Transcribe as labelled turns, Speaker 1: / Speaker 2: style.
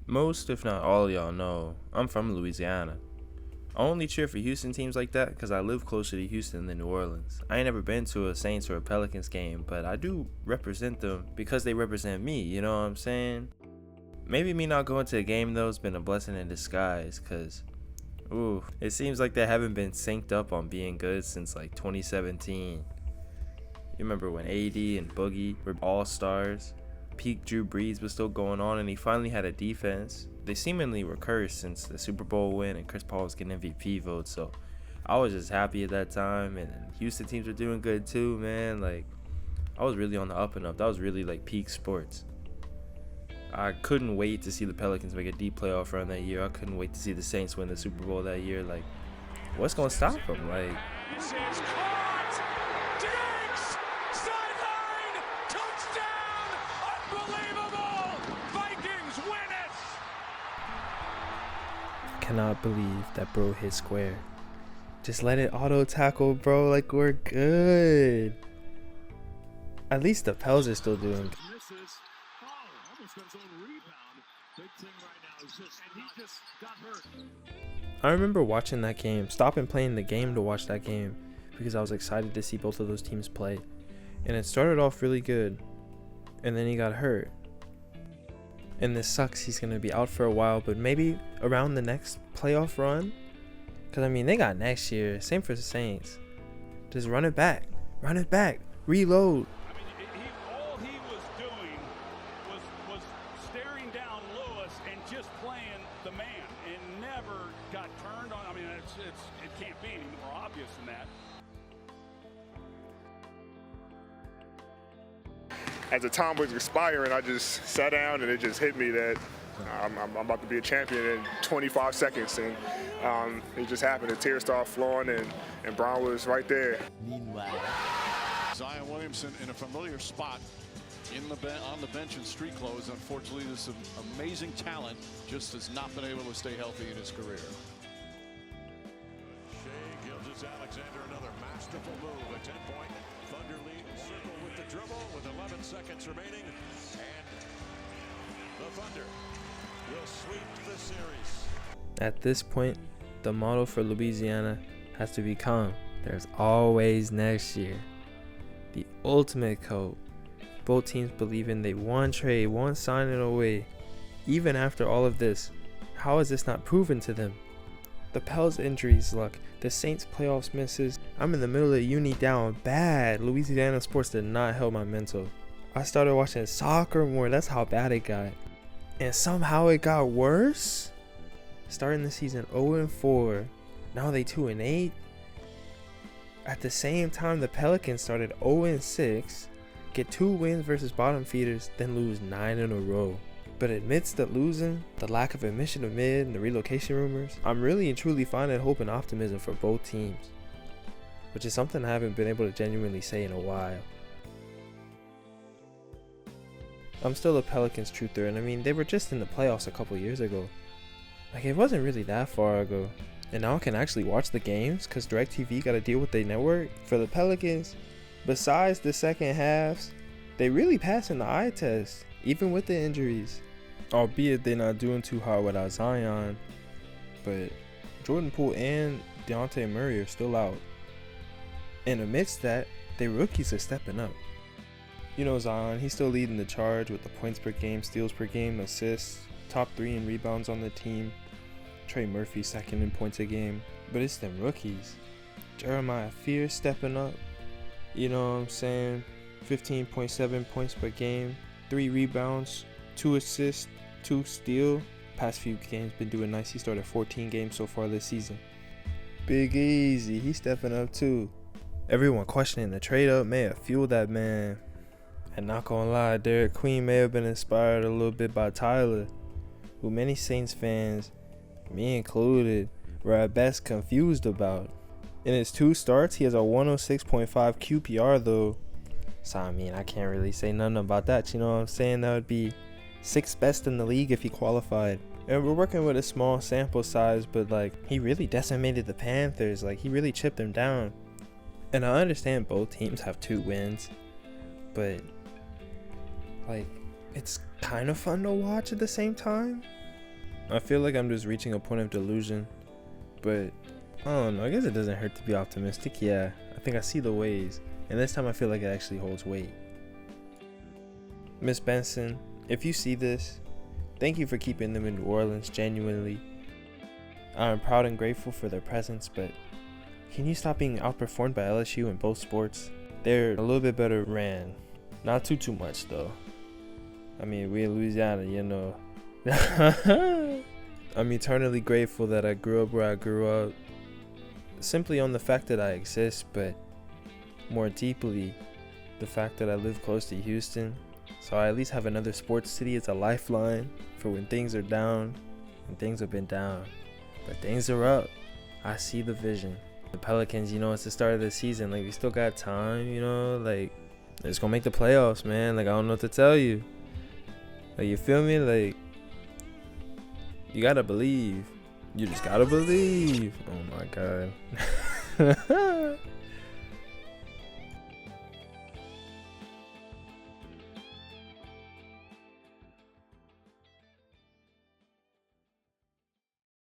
Speaker 1: Most, if not all of y'all know, I'm from Louisiana. I only cheer for Houston teams like that because I live closer to Houston than New Orleans. I ain't never been to a Saints or a Pelicans game, but I do represent them because they represent me, you know what I'm saying? Maybe me not going to a game though has been a blessing in disguise because, it seems like they haven't been synced up on being good since like 2017. You remember when AD and Boogie were all-stars? Peak Drew Brees was still going on and he finally had a defense. They seemingly were cursed since the Super Bowl win and Chris Paul was getting MVP votes, so I was just happy at that time. And Houston teams were doing good too, man. Like, I was really on the up and up. That was really like peak sports. I couldn't wait to see the Pelicans make a deep playoff run that year. I couldn't wait to see the Saints win the Super Bowl that year. Like, what's gonna stop them? Like, cannot believe that bro hit square. Just let it auto tackle, bro. Like, we're good. At least the Pels are still doing good. I remember watching that game, stopping playing the game to watch that game because I was excited to see both of those teams play. And it started off really good, and then he got hurt. And this sucks, he's going to be out for a while, but maybe around the next playoff run, because I mean they got next year. Same for the Saints. Just run it back, reload.
Speaker 2: I mean, all he was doing was staring down Lewis and just playing the man and never got turned on. I mean, it can't be any more obvious than that.
Speaker 3: As the time was expiring, I just sat down and it just hit me that I'm about to be a champion in 25 seconds. And it just happened. The tears started flowing and Brown was right there.
Speaker 4: Meanwhile, Zion Williamson in a familiar spot on the bench in street clothes. Unfortunately, this amazing talent just has not been able to stay healthy in his career.
Speaker 5: Shea Gilgeous-Alexander, another masterful move. A 10-point Thunder lead. Circle with the dribble with 11 seconds remaining. And the Thunder will sweep the series.
Speaker 1: At this point, the motto for Louisiana has to become, there's always next year. The ultimate code. Both teams believing they won trade, won signing away. Even after all of this, how is this not proven to them? The Pels injuries luck, the Saints playoffs misses. I'm in the middle of uni down bad. Louisiana sports did not help my mental. I started watching soccer more, that's how bad it got. And somehow it got worse? Starting the season 0-4, now they 2-8. At the same time, the Pelicans started 0-6, get 2 wins versus bottom feeders, then lose 9 in a row. But amidst the losing, the lack of admission of mid, and the relocation rumors, I'm really and truly finding hope and optimism for both teams, which is something I haven't been able to genuinely say in a while. I'm still a Pelicans truther, and I mean, they were just in the playoffs a couple years ago. Like, it wasn't really that far ago. And now I can actually watch the games because DirecTV got to deal with their network. For the Pelicans, besides the second halves, they really passing the eye test, even with the injuries. Albeit they're not doing too hard without Zion, but Jordan Poole and Dejounte Murray are still out. And amidst that, their rookies are stepping up. You know Zion, he's still leading the charge with the points per game, steals per game, assists, top 3 in rebounds on the team. Trey Murphy second in points a game, but it's them rookies. Jeremiah Fear stepping up, you know what I'm saying, 15.7 points per game, 3 rebounds, 2 assists, 2 steals. Past few games been doing nice. He started 14 games so far this season. Big Easy, he's stepping up too. Everyone questioning the trade up may have fueled that man. And not gonna lie, Derek Queen may have been inspired a little bit by Tyler, who many Saints fans, me included, were at best confused about. In his 2 starts, he has a 106.5 QPR though. So I mean, I can't really say nothing about that, you know what I'm saying? That would be 6th best in the league if he qualified. And we're working with a small sample size, but like, he really decimated the Panthers. Like, he really chipped them down. And I understand both teams have 2 wins, but like, it's kind of fun to watch at the same time. I feel like I'm just reaching a point of delusion, but I don't know. I guess it doesn't hurt to be optimistic. Yeah, I think I see the ways, and this time I feel like it actually holds weight. Miss Benson, if you see this, thank you for keeping them in New Orleans, genuinely. I am proud and grateful for their presence, but can you stop being outperformed by LSU in both sports? They're a little bit better ran. Not too much, though. I mean, we in Louisiana, you know. I'm eternally grateful that I grew up where I grew up, simply on the fact that I exist, but more deeply, the fact that I live close to Houston, so I at least have another sports city as a lifeline for when things are down, and things have been down, but things are up. I see the vision. The Pelicans, you know, it's the start of the season, like we still got time, you know, like they're just gonna make the playoffs, man. Like I don't know what to tell you. Like you feel me? Like you gotta believe. You just gotta believe. Oh my god.